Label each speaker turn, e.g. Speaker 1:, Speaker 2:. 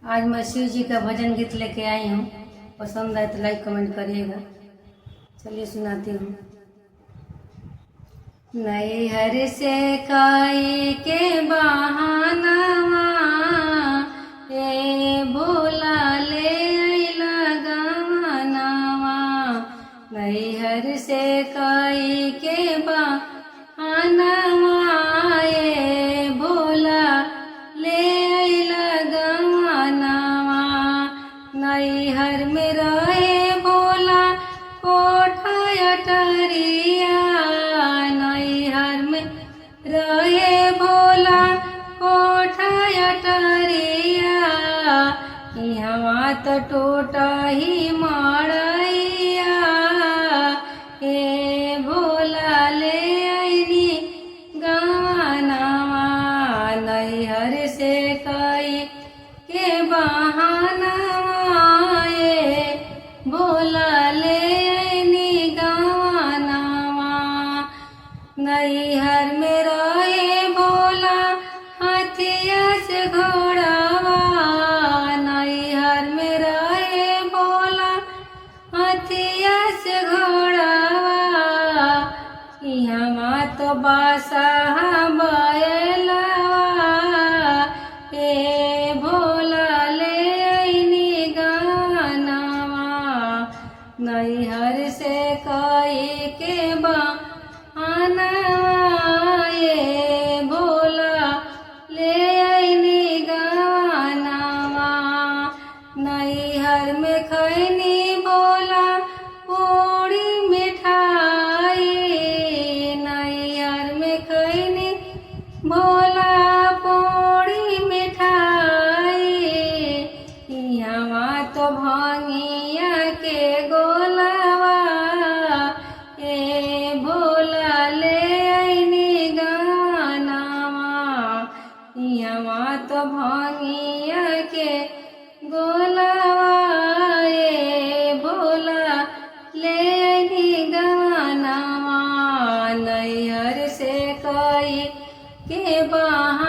Speaker 1: आज मैं शिव जी का भजन गीत लेके आई हूँ। पसंद आए तो लाइक कमेंट करिएगा। चलिए सुनाती हूँ। नैहर से काई के बहानवा ए भोला ले अइला गवनवा। नैहर से काई के बहानवा ए भोला ले अइला गवनवा। नैहर में रहे भोला कोठा अटरिया। नैहर में रहे भोला कोठा अटरिया। यहाँ तो टोटा ही मड़ैया ए भोला ले अइनी गवनवा। नैहर से कई के बहानवा ए भोला ले अइनी गवनवा। नैहर में रहे भोला हाथिया से घोड़ावा। नैहर में रहे भोला हाथिया से घोड़ावा। यहाँ तो बासा बैलवा ए भोला ले अइनी गवनवा। नैहर से कई के बहानवा ए भोला ले अइनी गवनवा। नैहर में खैनी भोला पूरी मिठाई। नैहर में खैनी भोला पूरी मिठाई। यहाँ तो भांगिया के गोलवा ए भोला ले अइनी गवनवा। यहाँ तो भांगिया के गोलवा ए भोला ले अइनी गवनवा। नैहर से कई के बहानवा